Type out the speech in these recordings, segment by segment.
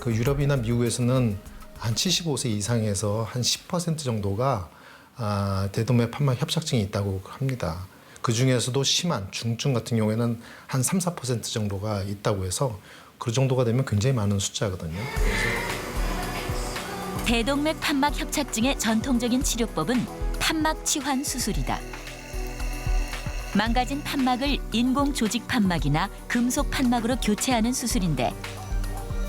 그 유럽이나 미국에서는 한 75세 이상에서 한 10% 정도가 대동맥 판막 협착증이 있다고 합니다. 그 중에서도 심한 중증 같은 경우에는 한 3, 4% 정도가 있다고 해서 그 정도가 되면 굉장히 많은 숫자거든요. 대동맥 판막 협착증의 전통적인 치료법은 판막 치환 수술이다. 망가진 판막을 인공 조직 판막이나 금속 판막으로 교체하는 수술인데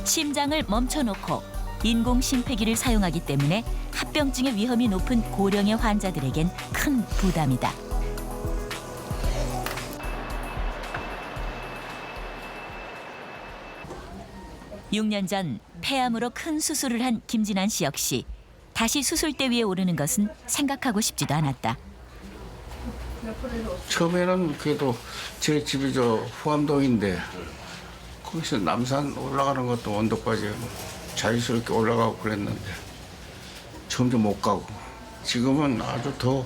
심장을 멈춰놓고 인공 심폐기를 사용하기 때문에 합병증의 위험이 높은 고령의 환자들에겐 큰 부담이다. (6년) 전 폐암으로 큰 수술을 한 김진환 씨 역시 다시 수술대 위에 오르는 것은 생각하고 싶지도 않았다. 처음에는 그래도 제 집이 저 후암동인데 거기서 남산 올라가는 것도 언덕까지 자유스럽게 올라가고 그랬는데 점점 못 가고 지금은 아주 더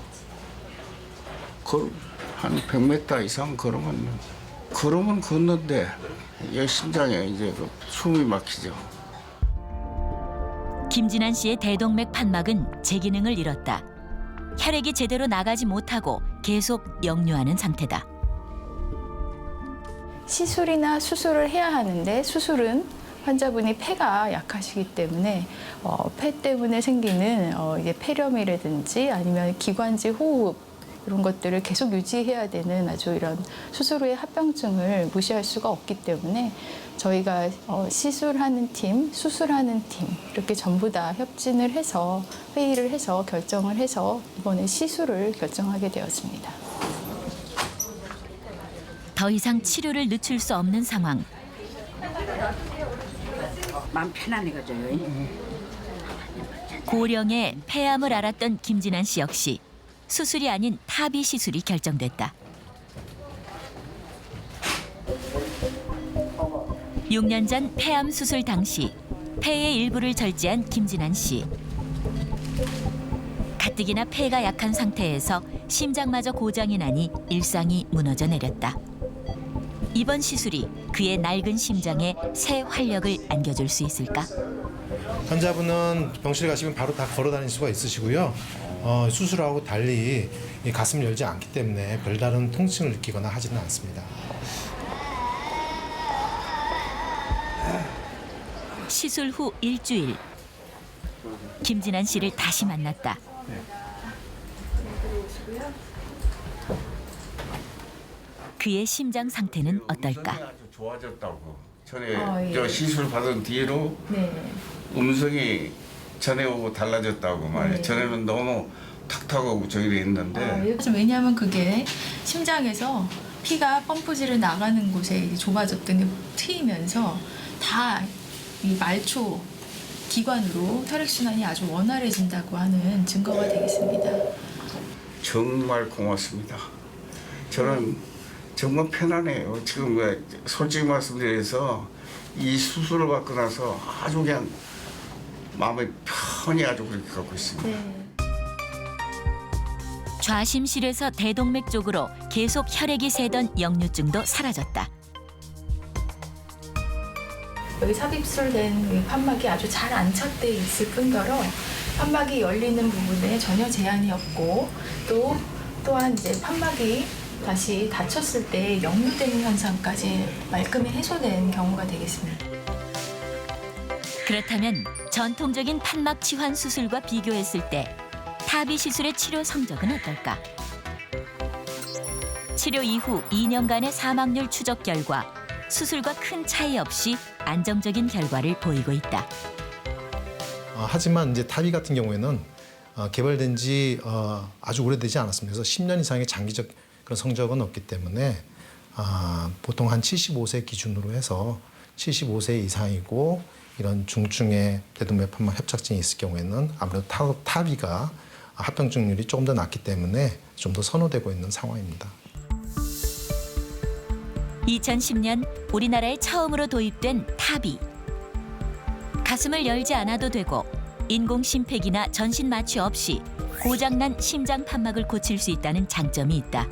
한 100m 이상 걸으면 걷는데 이 심장에 이제 그 숨이 막히죠. 김진환 씨의 대동맥 판막은 제 기능을 잃었다. 혈액이 제대로 나가지 못하고 계속 역류하는 상태다. 시술이나 수술을 해야 하는데 수술은 환자분이 폐가 약하시기 때문에 폐 때문에 생기는 이제 폐렴이라든지 아니면 기관지 호흡 이런 것들을 계속 유지해야 되는 아주 이런 수술 후의 합병증을 무시할 수가 없기 때문에 저희가 시술하는 팀, 수술하는 팀 이렇게 전부 다 협진을 해서 회의를 해서 결정을 해서 이번에 시술을 결정하게 되었습니다. 더 이상 치료를 늦출 수 없는 상황. 마음 편안해져요. 고령의 폐암을 앓았던 김진환 씨 역시 수술이 아닌 타비 시술이 결정됐다. 6년 전 폐암 수술 당시 폐의 일부를 절제한 김진환 씨. 가뜩이나 폐가 약한 상태에서 심장마저 고장이 나니 일상이 무너져 내렸다. 이번 시술이 그의 낡은 심장에 새 활력을 안겨줄 수 있을까? 환자분은 병실 가시면 바로 다 걸어 다닐 수가 있으시고요. 수술하고 달리 이 가슴을 열지 않기 때문에 별다른 통증을 느끼거나 하지는 않습니다. 시술 후 일주일. 김진환 씨를 다시 만났다. 그의 심장 상태는 어떨까? 아주 좋아졌다고. 전에 저 시술 받은 뒤로 음성이 전에 오고 달라졌다고 말이에요. 전에는 너무 탁탁하고 저기 했는데 왜냐하면 그게 심장에서 피가 펌프질을 나가는 곳에 이제 좁아졌더니 트이면서 다 이 말초 기관으로 혈액순환이 아주 원활해진다고 하는 증거가 되겠습니다. 정말 고맙습니다. 저는 정말 편안해요. 지금 솔직히 말씀드려서 이 수술을 받고 나서 아주 그냥 마음이 편히 아주 그렇게 갖고 있습니다. 좌심실에서 대동맥 쪽으로 계속 혈액이 새던 역류증도 사라졌다. 여기 삽입술된 판막이 아주 잘 안착돼 있을 뿐더러 판막이 열리는 부분에 전혀 제한이 없고 또한 이제 판막이 다시 닫혔을 때 역류되는 현상까지 말끔히 해소된 경우가 되겠습니다. 그렇다면 전통적인 판막 치환 수술과 비교했을 때 타비 시술의 치료 성적은 어떨까? 치료 이후 2년간의 사망률 추적 결과 수술과 큰 차이 없이 안정적인 결과를 보이고 있다. 하지만 이제 타비 같은 경우에는 개발된 지 아주 오래되지 않았습니다. 그래서 10년 이상의 장기적 그런 성적은 없기 때문에 보통 한 75세 기준으로 해서 75세 이상이고 이런 중증의 대동맥 판막 협착증이 있을 경우에는 아무래도 타비가 합병증률이 조금 더 낮기 때문에 좀 더 선호되고 있는 상황입니다. 2010년 우리나라에 처음으로 도입된 타비. 가슴을 열지 않아도 되고 인공 심폐기나 전신 마취 없이 고장난 심장 판막을 고칠 수 있다는 장점이 있다.